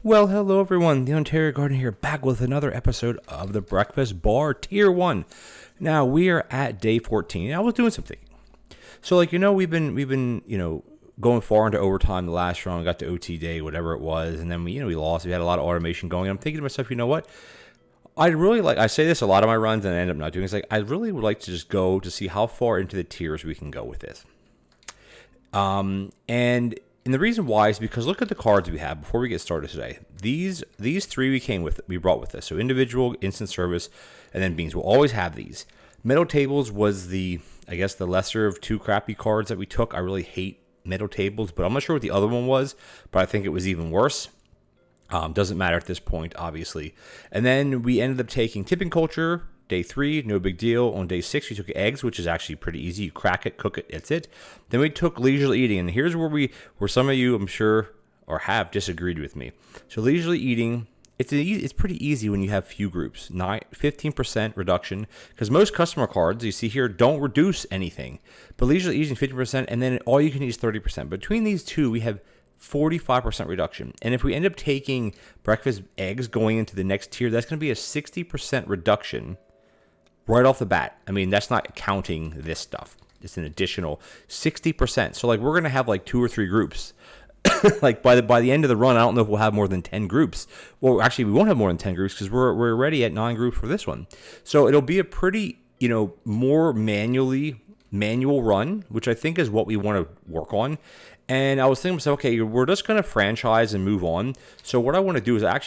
Well, hello everyone, the Ontario Gardener here, back with another episode of the Breakfast Bar Tier 1. Now, we are at day 14, and I was doing something. So, we've been, going far into overtime the last round, got to OT day, whatever it was, and then we lost. We had a lot of automation going, and I'm thinking to myself, you know what? I say this a lot of my runs, and I end up not doing it. I really would like to just go to see how far into the tiers we can go with this. And the reason why is because look at the cards we have before we get started today. These three we brought with us. So individual, instant service, and then beans. We'll always have these. Metal tables was the lesser of two crappy cards that we took. I really hate metal tables, but I'm not sure what the other one was, but I think it was even worse. Doesn't matter at this point, obviously. And then we ended up taking tipping culture. Day 3, no big deal. On day 6, we took eggs, which is actually pretty easy. You crack it, cook it, that's it. Then we took leisurely eating, and here's where some of you, I'm sure, or have disagreed with me. So leisurely eating, it's pretty easy when you have few groups. 15% reduction, because most customer cards you see here don't reduce anything. But leisurely eating 15%, and then all you can eat is 30%. Between these two, we have 45% reduction. And if we end up taking breakfast eggs going into the next tier, that's going to be a 60% reduction. Right off the bat. I mean, that's not counting this stuff. It's an additional 60%. So, we're going to have, 2 or 3 groups. By the end of the run, I don't know if we'll have more than 10 groups. Well, actually, we won't have more than 10 groups because we're already at 9 groups for this one. So, it'll be a pretty, more manual run, which I think is what we want to work on. And I was thinking to myself, okay, we're just going to franchise and move on. So what I want to do is I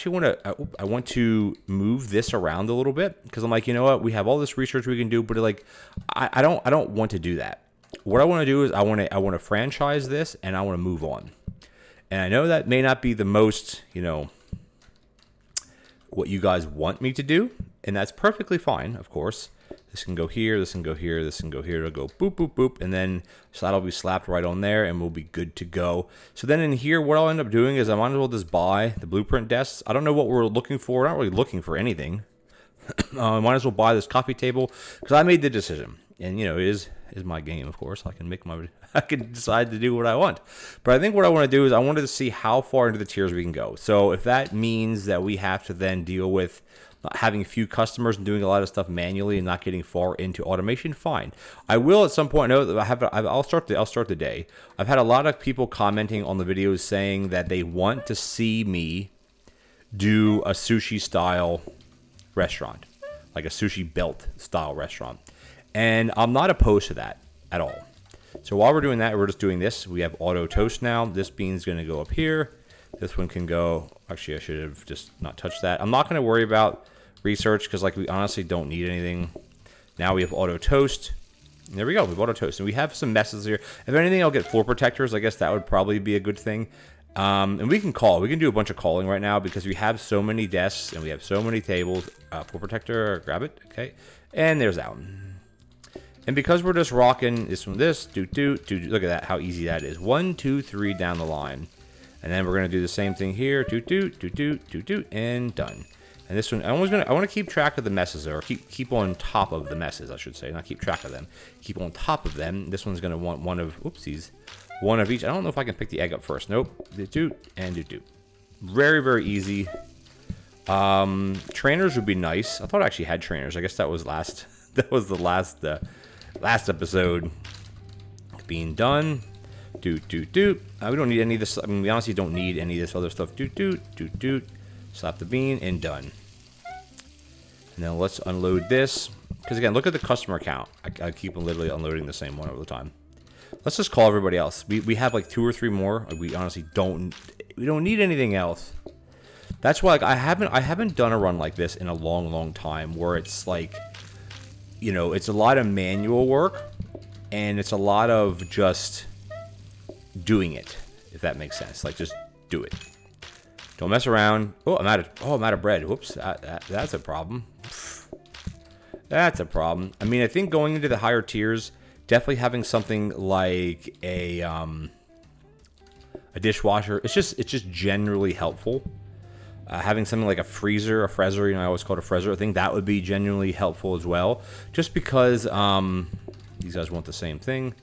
want to move this around a little bit because I'm like, you know what? We have all this research we can do, but I don't want to do that. What I want to do is I want to franchise this and I want to move on. And I know that may not be the most, what you guys want me to do, and that's perfectly fine, of course. This can go here, this can go here, this can go here. It'll go boop, boop, boop, and then so that'll be slapped right on there, and we'll be good to go. So then in here, what I'll end up doing is I might as well just buy the blueprint desks. I don't know what we're looking for. We're not really looking for anything. I might as well buy this coffee table because I made the decision, and it is my game, of course. I can decide to do what I want. But I think what I want to do is I wanted to see how far into the tiers we can go. So if that means that we have to then deal with having a few customers and doing a lot of stuff manually and not getting far into automation, fine. I will at some point know that I'll start the day. I've had a lot of people commenting on the videos saying that they want to see me do a sushi style restaurant, like a sushi belt style restaurant. And I'm not opposed to that at all. So while we're doing that, we're just doing this. We have auto toast now. This bean's going to go up here. This one can go, actually I should have just not touched that. I'm not going to worry about research because we honestly don't need anything. Now we have auto toast. And there we go, we have auto toast. And we have some messes here. If anything, I'll get floor protectors. I guess that would probably be a good thing. And we can do a bunch of calling right now because we have so many desks and we have so many tables. Floor protector, grab it, okay. And there's that one. And because we're just rocking this one, look at that, how easy that is. 1, 2, 3 down the line. And then we're going to do the same thing here, and done. And this one, I want to keep track of the messes, or keep on top of the messes, I should say, not keep track of them. Keep on top of them. This one's going to want one of each. I don't know if I can pick the egg up first. Nope. And very, very easy. Trainers would be nice. I thought I actually had trainers. I guess that was the last episode being done. We don't need any of this. I mean, we honestly don't need any of this other stuff. Slap the bean and done. And then let's unload this. Because again, look at the customer count. I keep literally unloading the same one over the time. Let's just call everybody else. We have 2 or 3 more. We honestly don't need anything else. That's why I haven't done a run like this in a long time where it's it's a lot of manual work and it's a lot of just doing it, if that makes sense. Just do it. Don't mess around. I'm out of bread. Whoops, that's a problem. That's a problem. I mean, I think going into the higher tiers, definitely having something like a dishwasher, it's just generally helpful. Having something like a freezer, I always call it a freezer. I think that would be genuinely helpful as well. Just because these guys want the same thing.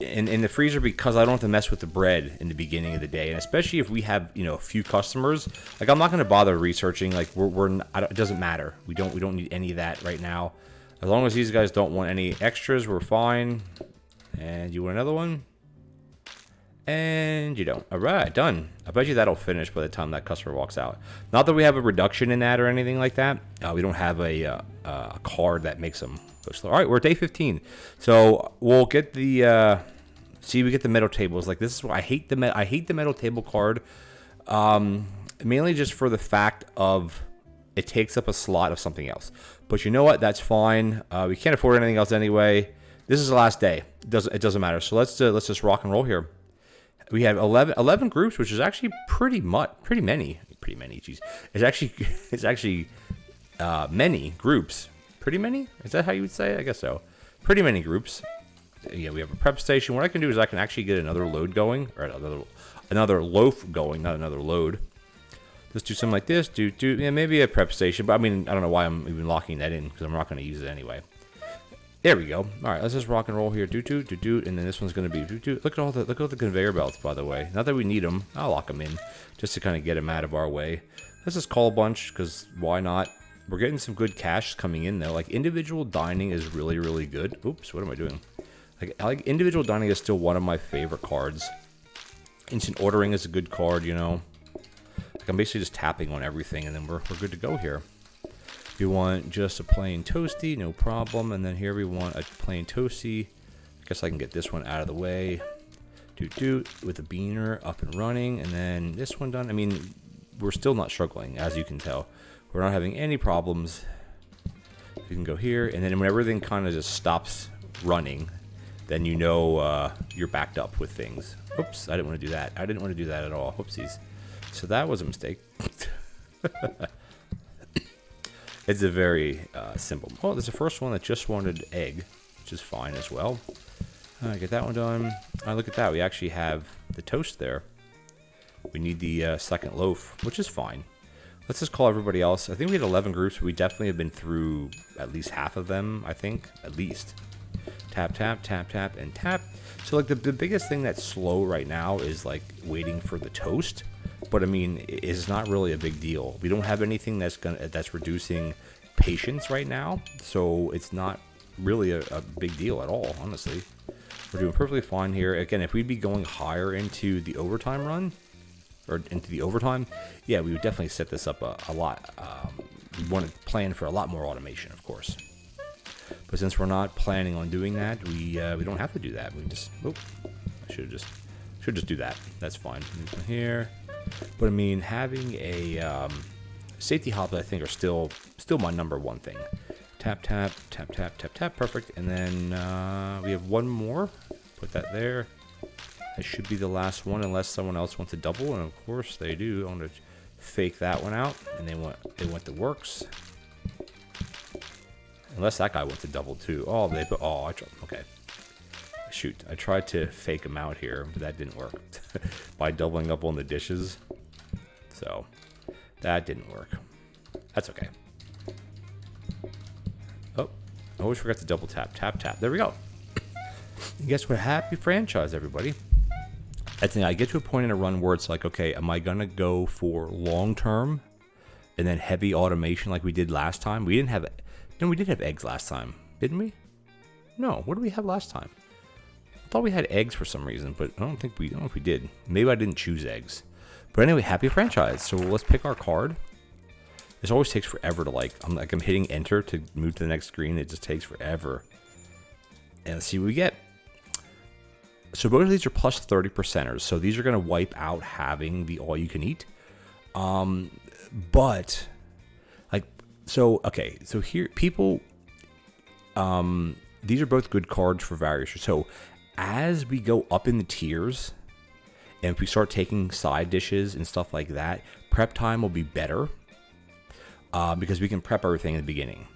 in the freezer because I don't have to mess with the bread in the beginning of the day, and especially if we have a few customers. Like I'm not going to bother researching. Like it doesn't matter. We don't need any of that right now. As long as these guys don't want any extras, we're fine. And you want another one? And you don't. All right, done. I bet you that'll finish by the time that customer walks out. Not that we have a reduction in that or anything like that. We don't have a card that makes them go slow. All right, we're at day 15. So we'll get the we get the metal tables. Like this is why I hate the metal table card. Mainly just for the fact of it takes up a slot of something else. But you know what? That's fine. We can't afford anything else anyway. This is the last day. It doesn't matter. So let's just rock and roll here. We have 11 groups, which is actually pretty many. Geez, it's actually many groups. Pretty many? Is that how you would say it? I guess so. Pretty many groups. Yeah, we have a prep station. What I can do is I can actually get another load going, or another loaf going, not another load. Let's do something like this. Yeah, maybe a prep station, but I mean, I don't know why I'm even locking that in because I'm not going to use it anyway. There we go. All right, let's just rock and roll here. And then this one's going to be Look at all the conveyor belts, by the way. Not that we need them. I'll lock them in just to kind of get them out of our way. Let's just call a bunch because why not? We're getting some good cash coming in though. Like individual dining is really, really good. Oops, what am I doing? Like individual dining is still one of my favorite cards. Instant ordering is a good card, Like I'm basically just tapping on everything and then we're good to go here. You want just a plain toasty, no problem. And then here we want a plain toasty. I guess I can get this one out of the way. With the beaner up and running. And then this one done. I mean, we're still not struggling, as you can tell. We're not having any problems. You can go here. And then when everything kind of just stops running, then you're backed up with things. Oops, I didn't want to do that. I didn't want to do that at all. Whoopsies. So that was a mistake. It's a very simple. Oh, there's the first one that just wanted egg, which is fine as well. Get that one done. Look at that. We actually have the toast there. We need the second loaf, which is fine. Let's just call everybody else. I think we had 11 groups. We definitely have been through at least half of them, I think. At least. Tap, tap, tap, tap, and tap. So, like, the biggest thing that's slow right now is, like, waiting for the toast. But I mean, it's not really a big deal. We don't have anything that's reducing patience right now, so it's not really a big deal at all. Honestly, we're doing perfectly fine here. Again, if we'd be going higher into the overtime run or into the overtime, yeah, we would definitely set this up a lot. We want to plan for a lot more automation, of course. But since we're not planning on doing that, we don't have to do that. We just I should just do that. That's fine. Here. But I mean, having a safety hops, I think, are still my number one thing. Tap, tap, tap, tap, tap, tap. Perfect. And then we have one more. Put that there. That should be the last one, unless someone else wants a double, and of course they do. I'm gonna fake that one out, and they want the works. Unless that guy wants a double too. Okay. Shoot, I tried to fake them out here, but that didn't work by doubling up on the dishes. So that didn't work. That's okay. Oh, I always forgot to double tap. Tap, tap. There we go. And guess what? Happy franchise, everybody. I think I get to a point in a run where it's like, okay, am I going to go for long term and then heavy automation like we did last time? We did have eggs last time, didn't we? No, what did we have last time? I thought we had eggs for some reason, but I don't know if we did. Maybe I didn't choose eggs. But anyway, happy franchise. So let's pick our card. This always takes forever to I'm hitting enter to move to the next screen. It just takes forever. And let's see what we get. So both of these are plus 30%ers. So these are going to wipe out having the all you can eat. But so here people, these are both good cards for various. So as we go up in the tiers, and if we start taking side dishes and stuff like that, prep time will be better because we can prep everything in the beginning.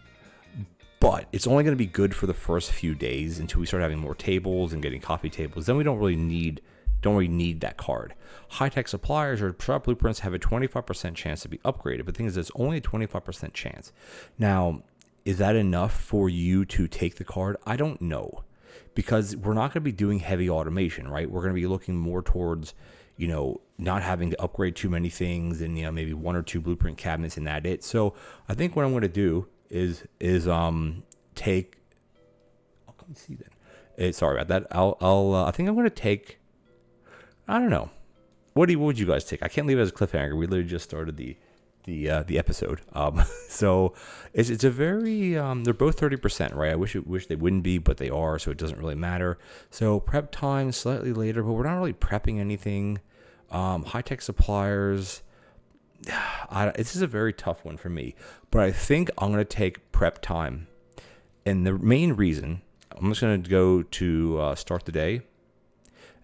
But it's only going to be good for the first few days until we start having more tables and getting coffee tables. Then we don't really need that card. High-tech suppliers or sharp blueprints have a 25% chance to be upgraded, but the thing is, there's only a 25% chance. Now, is that enough for you to take the card? I don't know. because we're not going to be doing heavy automation, right? We're going to be looking more towards, not having to upgrade too many things and, maybe 1 or 2 blueprint cabinets and that it. So I think what I'm going to do is take, I'll come see then. Sorry about that. I think I'm going to take, I don't know. What would you guys take? I can't leave it as a cliffhanger. We literally just started the episode. So it's a very, they're both 30%, right? I wish they wouldn't be, but they are, so it doesn't really matter. So prep time slightly later, but we're not really prepping anything. High-tech suppliers. This is a very tough one for me, but I think I'm going to take prep time. And the main reason, I'm just going to go to start the day,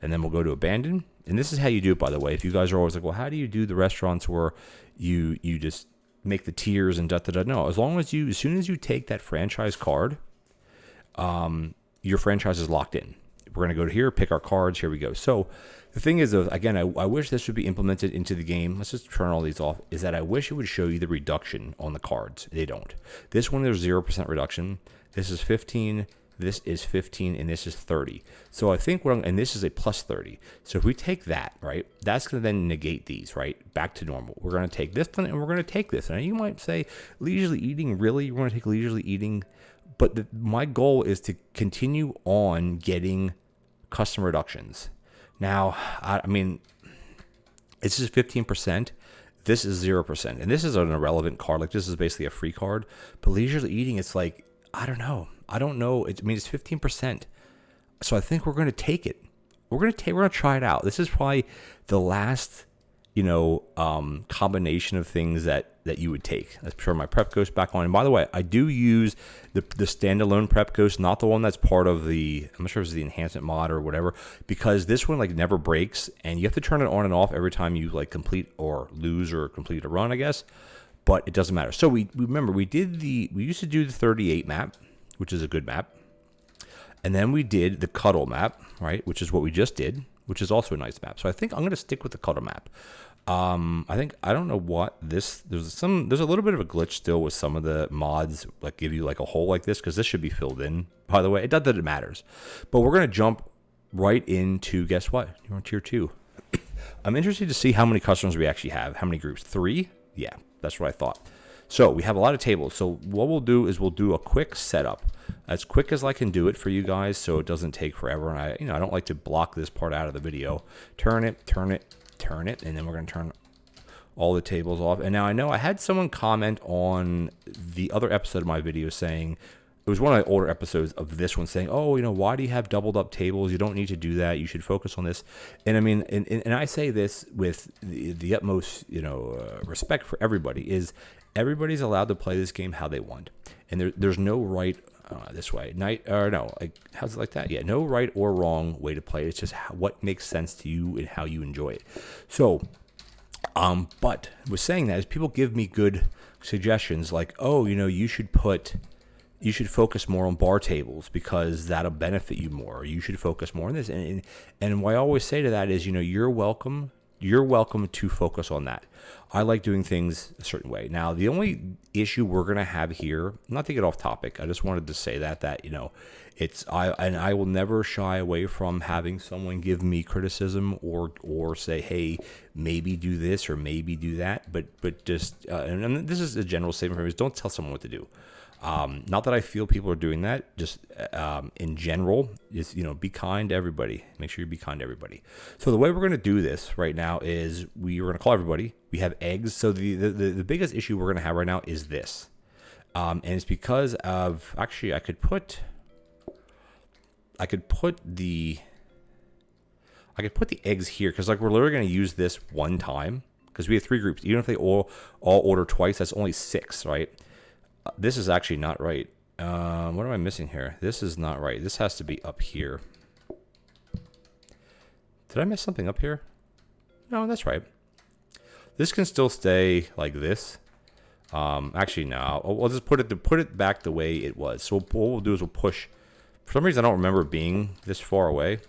and then we'll go to abandon. And this is how you do it, by the way. If you guys are always like, well, how do you do the restaurants where you just make the tiers and da-da-da? No, as soon as you take that franchise card, your franchise is locked in. We're going to go to here, pick our cards. Here we go. So the thing is, again, I wish this would be implemented into the game. Let's just turn all these off. Is that I wish it would show you the reduction on the cards. They don't. This one, there's 0% reduction. This is 15. This is 15, and this is 30. So I think and this is a plus 30. So if we take that, right, that's going to then negate these, right, back to normal. We're going to take this one, and we're going to take this. And you might say, leisurely eating, really? We're going to take leisurely eating? But my goal is to continue on getting custom reductions. Now, I mean, this is 15%. This is 0%. And this is an irrelevant card. Like, this is basically a free card. But leisurely eating, it's like, I don't know. It's 15%. So I think we're going to take it. We're going to try it out. This is probably the last, combination of things that you would take. I'm sure my prep ghost back on. And by the way, I do use the standalone prep ghost, not the one that's part of I'm not sure if it's the enhancement mod or whatever, because this one never breaks, and you have to turn it on and off every time you complete or lose or complete a run, I guess. But it doesn't matter. So we remember we used to do the 38 map, which is a good map. And then we did the cuddle map, right? Which is what we just did, which is also a nice map. So I think I'm going to stick with the cuddle map. I don't know what there's a little bit of a glitch still with some of the mods, give you a hole like this, because this should be filled in, by the way. It matters. But we're going to jump right into, guess what? You're on tier 2. I'm interested to see how many customers we actually have. How many groups? 3? Yeah, that's what I thought. So we have a lot of tables. So what we'll do is we'll do a quick setup, as quick as I can do it for you guys, so it doesn't take forever. And I don't like to block this part out of the video. Turn it, and then we're going to turn all the tables off. And now I know I had someone comment on the other episode of my video saying, it was one of the older episodes of this one, saying, oh, why do you have doubled up tables? You don't need to do that. You should focus on this. And I mean, and I say this with the utmost, respect for everybody, is everybody's allowed to play this game how they want. And there's no right this way. How's it like that? Yeah, no right or wrong way to play it. It's just what makes sense to you and how you enjoy it. So, but with saying that, is people give me good suggestions like, oh, you should focus more on bar tables because that'll benefit you more. Or you should focus more on this. And what I always say to that is, you're welcome to focus on that. I like doing things a certain way. Now, the only issue we're going to have here, not to get off topic, I just wanted to say that I will never shy away from having someone give me criticism or say, hey, maybe do this or maybe do that. But just, and this is a general statement for me, is don't tell someone what to do. Not that I feel people are doing that, just in general, is, be kind to everybody. Make sure you be kind to everybody. So the way we're going to do this right now is we're going to call everybody. We have eggs. So the biggest issue we're going to have right now is this. And it's because of, actually, I could put the eggs here, because we're literally going to use this one time, because we have 3 groups. Even if they all order twice, that's only 6, right? This is actually not right. What am I missing here? This is not right. This has to be up here. Did I miss something up here? No, that's right. This can still stay like this. Actually, no. I'll just put it back the way it was. So what we'll do is we'll push. For some reason, I don't remember it being this far away.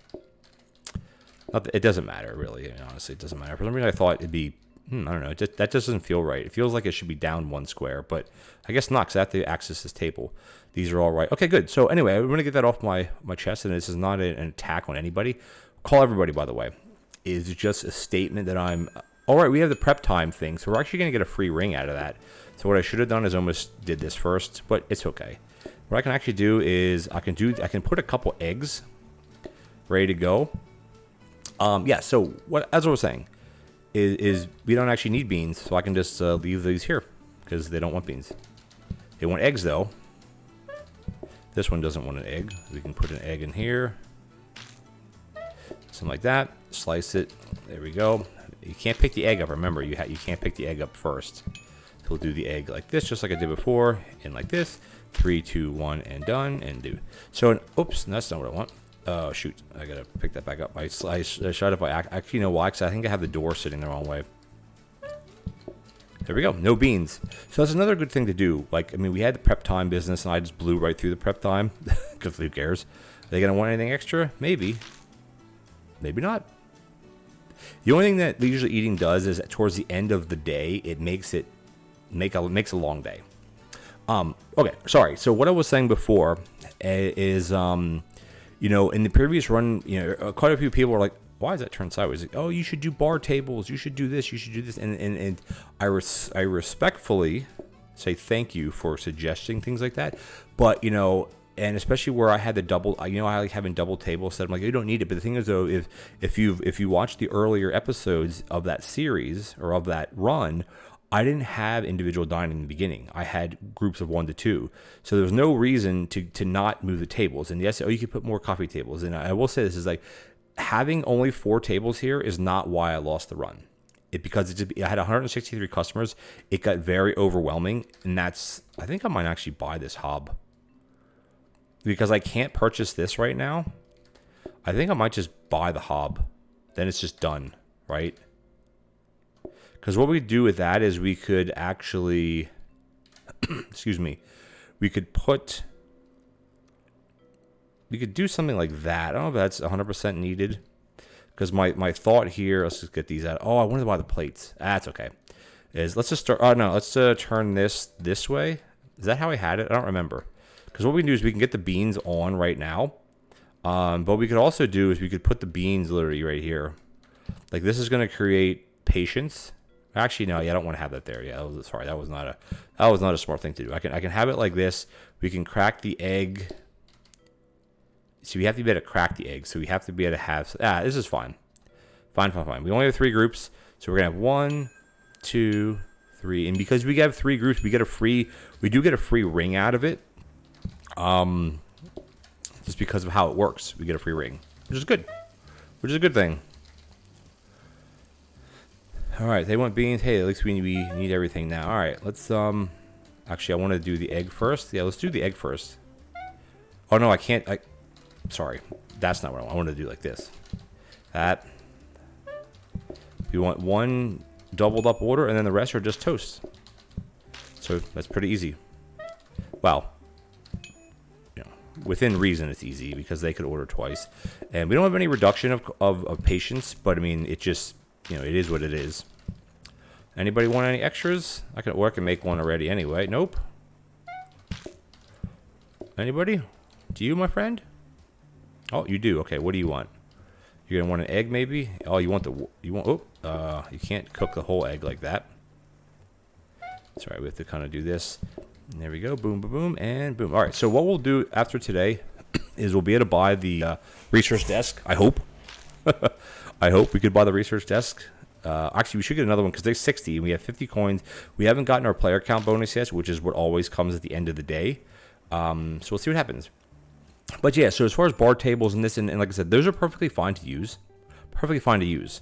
It doesn't matter, really. Honestly, it doesn't matter. For some reason, I thought it'd be I don't know. That just doesn't feel right. It feels like it should be down 1 square, but I guess not, because I have to access this table. These are all right. Okay, good. So anyway, I'm going to get that off my chest, and this is not an attack on anybody. Call everybody, by the way. Is just a statement that I'm... All right, we have the prep time thing, so we're actually going to get a free ring out of that. So what I should have done is almost did this first, but it's okay. What I can actually do is I can put a couple eggs ready to go. Yeah, so as I was saying, is we don't actually need beans, so I can just leave these here because they don't want beans. They want eggs, though. This one doesn't want an egg. We can put an egg in here. Something like that. Slice it. There we go. You can't pick the egg up. Remember, you can't pick the egg up first. So we'll do the egg like this, just like I did before, and like this. 3, 2, 1, and done, and do. So, oops, that's not what I want. Oh, shoot. I gotta pick that back up. I shut up. Actually, you know why? Because I think I have the door sitting the wrong way. There we go. No beans. So that's another good thing to do. Like, I mean, we had the prep time business, and I just blew right through the prep time. Because who cares? Are they going to want anything extra? Maybe. Maybe not. The only thing that leisurely eating does is that towards the end of the day, it makes a long day. Okay, sorry. So what I was saying before is, you know, in the previous run, you know, quite a few people were like, why is that turned sideways? Like, oh, you should do bar tables. You should do this. You should do this. And I respectfully say thank you for suggesting things like that. But, you know, and especially where I had the double, you know, I like having double tables set. I'm like, you don't need it. But the thing is, though, if you watch the earlier episodes of that series or of that run, I didn't have individual dining in the beginning. I had groups of 1 to 2. So there was no reason to not move the tables. And yes, you could put more coffee tables. And I will say this is like, having only 4 tables here is not why I lost the run. Because I had 163 customers. It got very overwhelming. And I think I might actually buy this hob. Because I can't purchase this right now. I think I might just buy the hob. Then it's just done, right? Because what we do with that is we could actually, excuse me, we could do something like that. I don't know if that's 100% needed. Because my thought here, let's just get these out. Oh, I wanted to buy the plates. That's okay. Let's just start, oh no, let's turn this way. Is that how I had it? I don't remember. Because what we can do is we can get the beans on right now. But what we could also do is we could put the beans literally right here. Like this is going to create patience. Actually, no, yeah, I don't want to have that there. Yeah, that was not a smart thing to do. I can have it like this. We can crack the egg. So we have to be able to crack the egg. So we have to be able to have. This is fine. Fine. We only have 3 groups, so we're gonna have 1, 2, 3, and because we have 3 groups, we do get a free ring out of it. Just because of how it works, we get a free ring, which is good. Which is a good thing. All right, they want beans. Hey, at least we need everything now. All right, let's actually, I want to do the egg first. Yeah, let's do the egg first. Oh no, I can't. Sorry, that's not what I want. I want to do like this. That. We want 1 doubled up order, and then the rest are just toast. So that's pretty easy. Well, you know, within reason, it's easy because they could order twice, and we don't have any reduction of patience. But I mean, it just. You know, it is what it is. Anybody want any extras? I can make one already anyway. Nope. Anybody? Do you, my friend? Oh, you do. Okay, what do you want? You're gonna want an egg, maybe? Oh, you want. You can't cook the whole egg like that. Sorry, we have to kind of do this. And there we go. Boom, boom, boom, and boom. All right. So what we'll do after today is we'll be able to buy the research desk. I hope. I hope we could buy the research desk. Actually, we should get another one because there's 60 and we have 50 coins. We haven't gotten our player count bonus yet, which is what always comes at the end of the day. So we'll see what happens. But yeah, so as far as bar tables and this, and like I said, those are perfectly fine to use. Perfectly fine to use.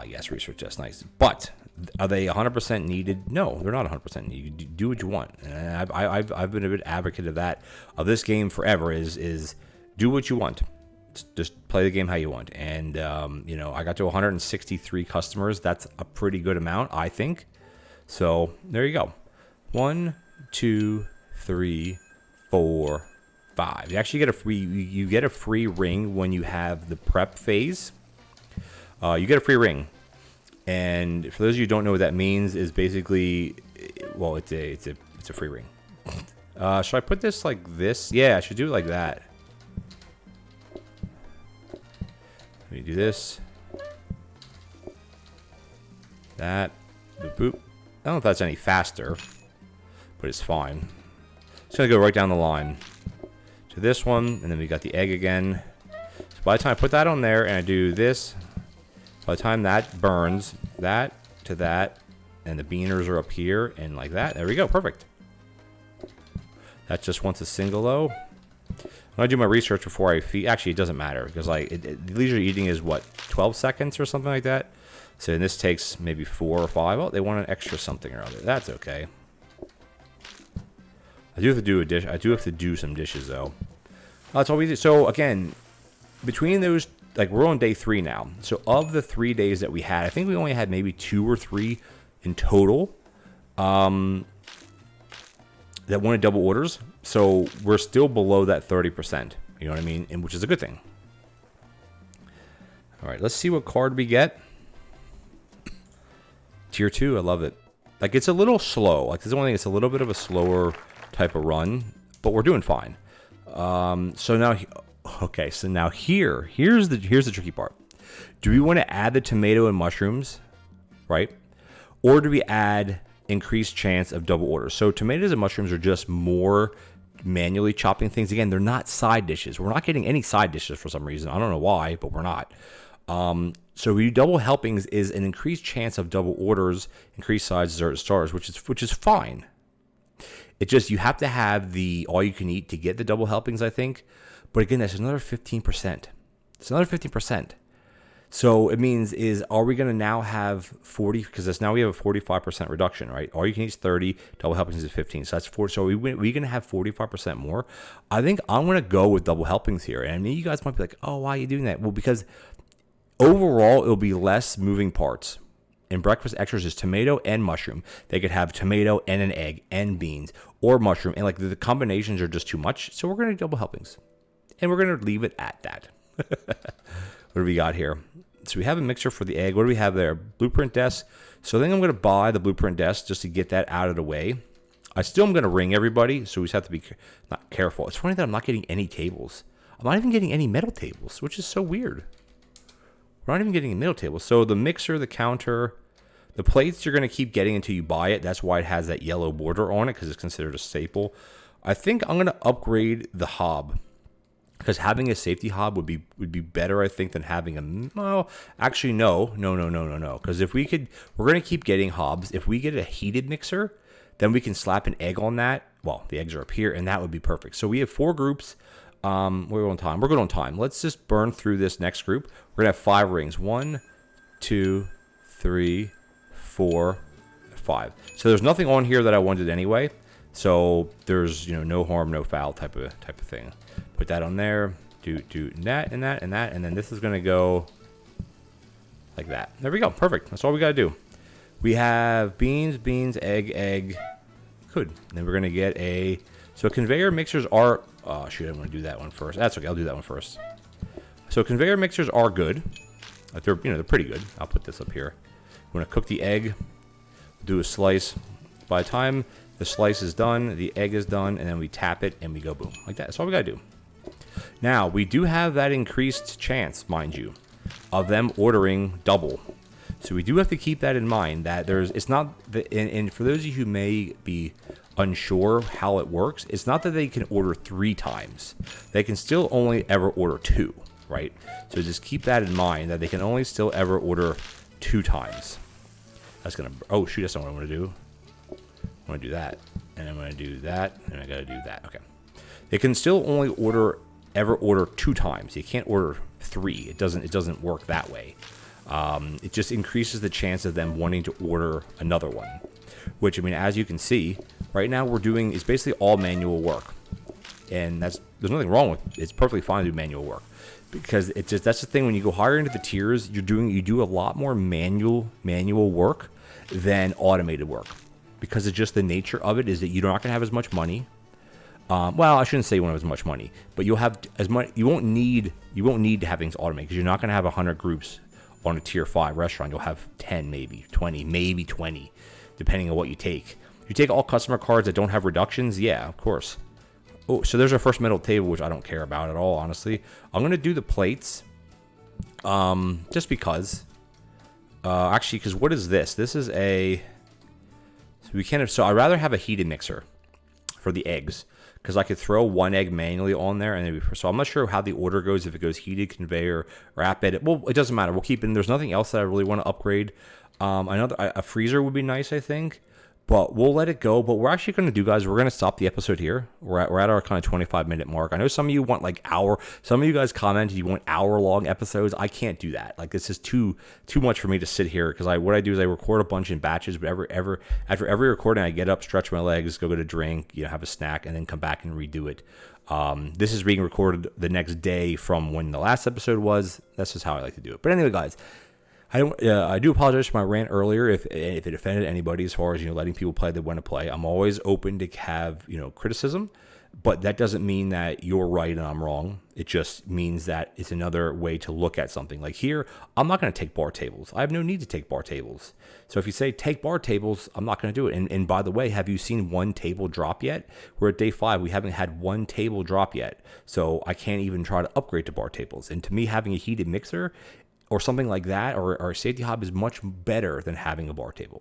Yes, research desk, nice. But are they 100% needed? No, they're not 100% needed. You do what you want. And I've been a bit advocate of that, of this game forever, is do what you want. Just play the game how you want. And, you know, I got to 163 customers. That's a pretty good amount, I think. So there you go. 1, 2, 3, 4, 5. You actually get a free ring when you have the prep phase. You get a free ring. And for those of you who don't know what that means, is basically, well, it's a free ring. Should I put this like this? Yeah, I should do it like that. Let me do this. That. Boop, boop. I don't know if that's any faster, but it's fine. It's going to go right down the line to this one, and then we got the egg again. So by the time I put that on there and I do this, by the time that burns, that to that, and the beaners are up here, and like that, there we go, perfect. That just wants a single low. When I do my research before I feed, actually it doesn't matter, because like the leisurely eating is what, 12 seconds or something like that. So this takes maybe 4 or 5. Oh, they want an extra something or other. That's okay. I do have to do a dish. I do have to do some dishes though. That's all we do. So again, between those, like we're on day 3 now. So of the 3 days that we had, I think we only had maybe 2 or 3 in total that wanted double orders. So we're still below that 30%. You know what I mean? And which is a good thing. All right, let's see what card we get. Tier 2, I love it. Like, it's a little slow. Like, this is the only thing, it's a little bit of a slower type of run, but we're doing fine. So now, okay, so now here's the tricky part. Do we want to add the tomato and mushrooms, right? Or do we add increased chance of double orders? So tomatoes and mushrooms are just more manually chopping things. Again, they're not side dishes. We're not getting any side dishes for some reason. I don't know why, but we're not. So we do double helpings is an increased chance of double orders, increased sides, dessert, stars, which is fine. It just, you have to have the all you can eat to get the double helpings, I think. But again, that's another 15%. It's another 15%. So it means are we going to now have 40, because now we have a 45% reduction, right? All you can eat is 30, double helpings is 15. So that's 4. So we're going to have 45% more. I think I'm going to go with double helpings here. And I mean, you guys might be like, oh, why are you doing that? Well, because overall, it'll be less moving parts. In breakfast extras is tomato and mushroom. They could have tomato and an egg and beans or mushroom. And like the combinations are just too much. So we're going to do double helpings. And we're going to leave it at that. What do we got here? So we have a mixer for the egg. What do we have there? Blueprint desk. So I think I'm going to buy the blueprint desk just to get that out of the way. I still am going to ring everybody. So we just have to be not careful. It's funny that I'm not getting any tables. I'm not even getting any metal tables, which is so weird. We're not even getting a middle table. So the mixer, the counter, the plates you're going to keep getting until you buy it. That's why it has that yellow border on it, because it's considered a staple. I think I'm going to upgrade the hob, because having a safety hob would be better, I think, than having a, well, actually no. Because if we're going to keep getting hobs. If we get a heated mixer, then we can slap an egg on that. Well, the eggs are up here, and that would be perfect. So we have 4 groups. We're on time. We're good on time. Let's just burn through this next group. We're gonna have 5 rings. 1, 2, 3, 4, 5. So there's nothing on here that I wanted anyway. So there's no harm, no foul type of thing. Put that on there. Do that and that and that, and then this is gonna go like that. There we go. Perfect. That's all we gotta do. We have beans, egg. Good. Then we're gonna get a. So conveyor mixers are. Oh shoot! I want to do that one first. That's okay. I'll do that one first. So conveyor mixers are good. They're pretty good. I'll put this up here. We're gonna cook the egg. Do a slice. By the time the slice is done, the egg is done, and then we tap it and we go boom like that. That's all we gotta do. Now we do have that increased chance, mind you, of them ordering double. So we do have to keep that in mind. That it's not. And for those of you who may be unsure how it works, it's not that they can order 3 times. They can still only ever order 2, right? So just keep that in mind, that they can only still ever order 2 times. That's gonna, oh shoot, that's not what I want to do. I want to do that, and I'm going to do that, and I got to do that. Okay. They can still only ever order 2 times. You can't order 3. It doesn't work that way. It just increases the chance of them wanting to order another one. Which, I mean, as you can see, right now we're doing is basically all manual work, and there's nothing wrong with it. It's perfectly fine to do manual work, because it's just, that's the thing, when you go higher into the tiers, you do a lot more manual work than automated work, because it's just the nature of it is that you're not going to have as much money. Well, I shouldn't say you won't have as much money, but you'll have as much. You won't need to have things automated, because you're not going to have 100 groups on a tier 5 restaurant, you'll have 10, maybe 20, maybe 20, depending on what you take. You take all customer cards that don't have reductions, yeah, of course. Oh, so there's our first metal table, which I don't care about at all, honestly. I'm going to do the plates, just because. Actually, because what is this? This is a... So I'd rather have a heated mixer for the eggs, because I could throw one egg manually on there, and so I'm not sure how the order goes, if it goes heated, conveyor, or at bed. Well, it doesn't matter. We'll keep it. There's nothing else that I really want to upgrade. I know a freezer would be nice, I think, but we'll let it go. But we're actually going to do, guys, we're going to stop the episode here. We're at our kind of 25-minute mark. I know some of you want like hour. Some of you guys commented you want hour-long episodes. I can't do that. Like, this is too much for me to sit here, because what I do is I record a bunch in batches. But after every recording, I get up, stretch my legs, go get a drink, have a snack, and then come back and redo it. This is being recorded the next day from when the last episode was. That's just how I like to do it. But anyway, guys, I do apologize for my rant earlier if it offended anybody, as far as letting people play they want to play. I'm always open to have criticism, but that doesn't mean that you're right and I'm wrong. It just means that it's another way to look at something. Like here, I'm not going to take bar tables. I have no need to take bar tables. So if you say take bar tables, I'm not going to do it. And by the way, have you seen one table drop yet? We're at day 5. We haven't had one table drop yet. So I can't even try to upgrade to bar tables. And to me, having a heated mixer or something like that, or a safety hob, is much better than having a bar table.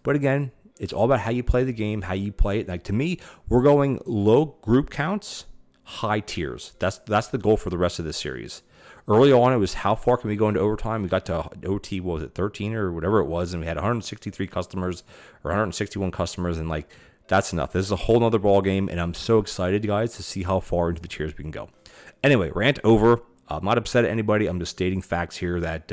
But again, it's all about how you play the game, how you play it. Like, to me, we're going low group counts, high tiers. That's the goal for the rest of this series. Early on, it was how far can we go into overtime? We got to OT, what was it, 13 or whatever it was, and we had 163 customers or 161 customers, and like, that's enough. This is a whole nother ball game, and I'm so excited, guys, to see how far into the tiers we can go. Anyway, rant over. I'm not upset at anybody. I'm just stating facts here that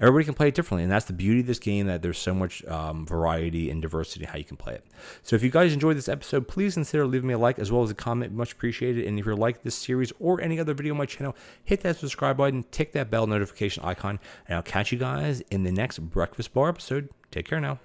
everybody can play it differently. And that's the beauty of this game, that there's so much variety and diversity in how you can play it. So if you guys enjoyed this episode, please consider leaving me a like as well as a comment. Much appreciated. And if you like this series or any other video on my channel, hit that subscribe button, tick that bell notification icon, and I'll catch you guys in the next Breakfast Bar episode. Take care now.